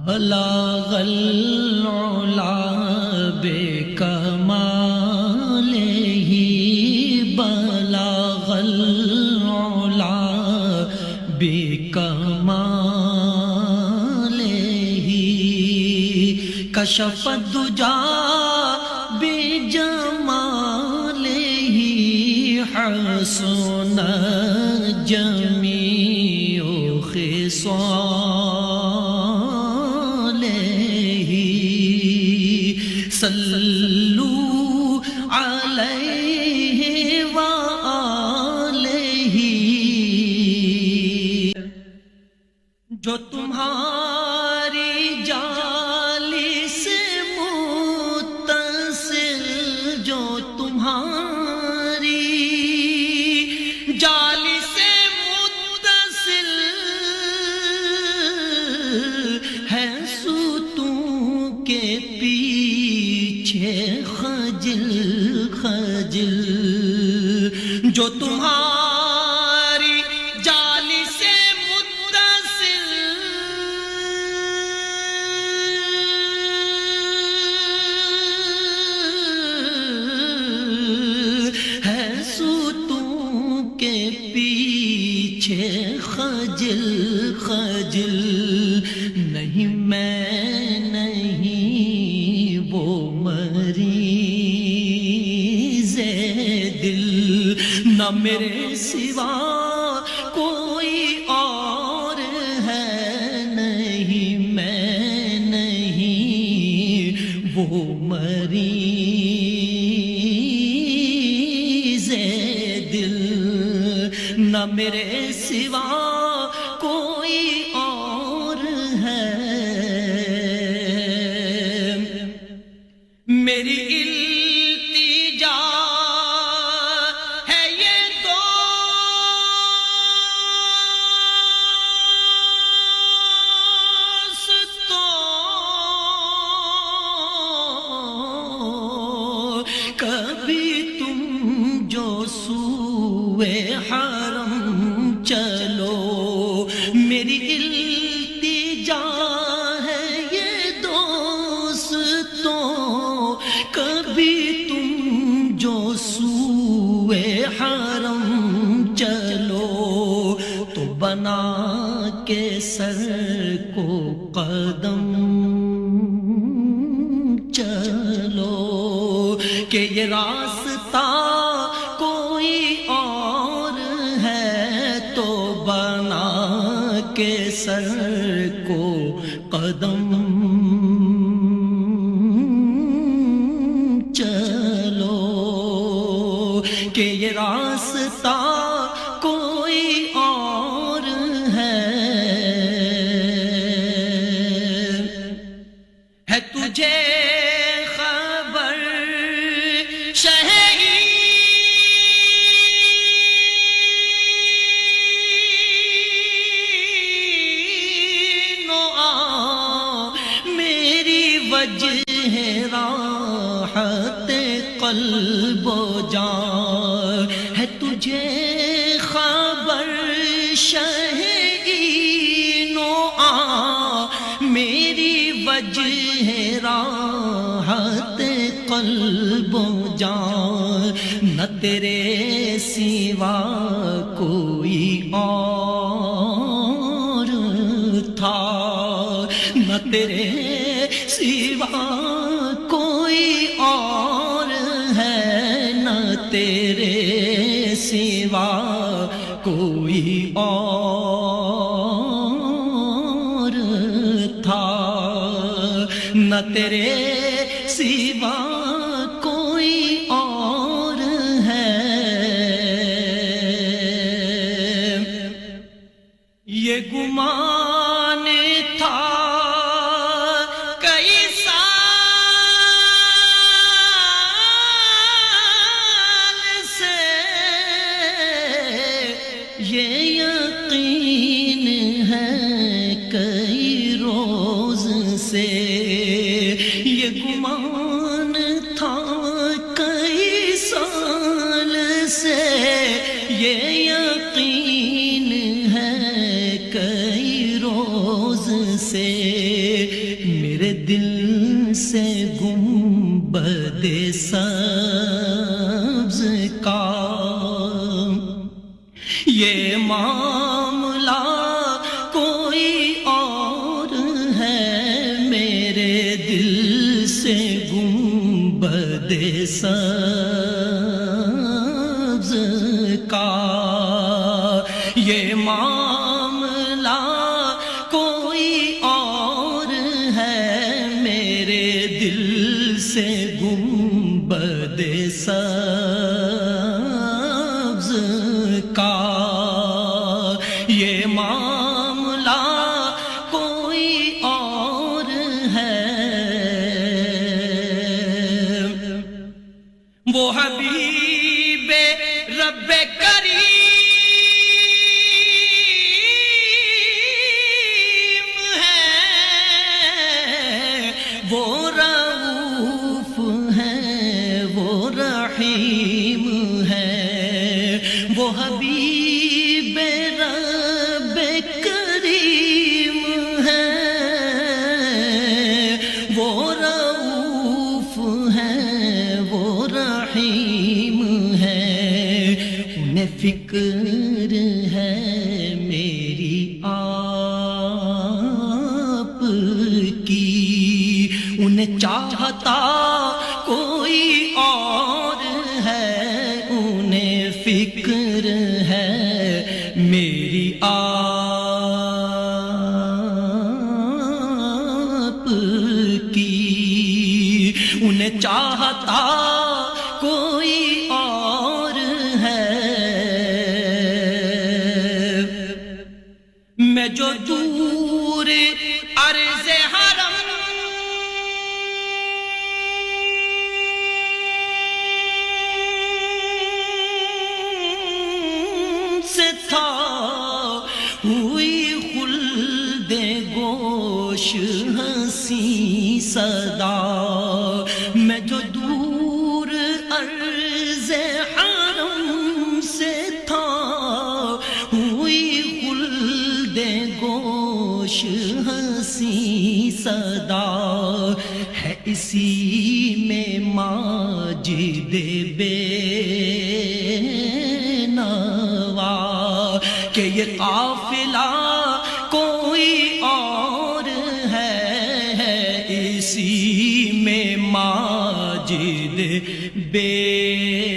بلغ العلا بکمالہ بلغ العلا بکمالہ کشف الدجا بجمالہ حسن جمیع خصالہ صلو علیہ وآلہ جو تمہاری جالس متصل جو تمہاری جالس متصل ہے ستون کے پیچھے خجل خجل جو تمہاری جالس متصل ہے ستون کے پیچھے خجل خجل نہیں میں نہیں وہ مریض دل نہ میرے سوا کوئی اور ہے نہیں میں نہیں وہ مریض دل نہ میرے سوا کوئی اور ہے میری التجا ہے یہ دوستو کبھی تم جو سوئے حرم چلو میری التجا ہے یہ دوستو کبھی تم جو سوئے حرم چلو تو بنا کے سر کو قدم چلو کہ یہ راستہ کوئی اور ہے تو بنا کے سر کو قدم چلو کہ یہ راستہ کوئی اور ہے تجھے خبر شہری میری وجہ راحت قلب و جان ہے تجھے خبر شہین و میری وجہ راحت قلب و جان نہ تیرے سوا کوئی اور تھا نہ تیرے سوا کوئی اور ہے نہ تیرے سوا کوئی اور تھا نہ تیرے سوا کوئی اور ہے یہ گمان تھا کئی سال سے یہ یقین ہے کئی روز سے یہ گمان تھا کئی سال سے یہ یقین ہے کئی روز سے میرے دل سے گنبد سبز کا یہ معاملہ کوئی اور ہے میرے دل سے گنبد سبز کا یہ معاملہ کوئی اور ہے میرے دل سے گنبد سبز کا یہ معاملہ کوئی اور ہے وہ حبیب رب کریم ہے وہ رؤوف ہے وہ رحیم ہے وہ حبیب رب کریم ہے وہ رؤوف ہے وہ رحیم ہے انہیں فکر ہے میری آپ کی انہیں چاہتا کوئی اور ہے انہیں فکر ہے میری آپ کی انہیں چاہتا کوئی اور ہے میں جو دور عرض حرم سے تھا ہوئی خلد گوش ہنسی صدا میں جو دور عرض حرم سے تھا ہوئی خلد گوش ہنسی صدا ہے اسی میں ماجد بے نوا کہ یہ قافلہ کوئی اور ہے اسی میں ماجد بے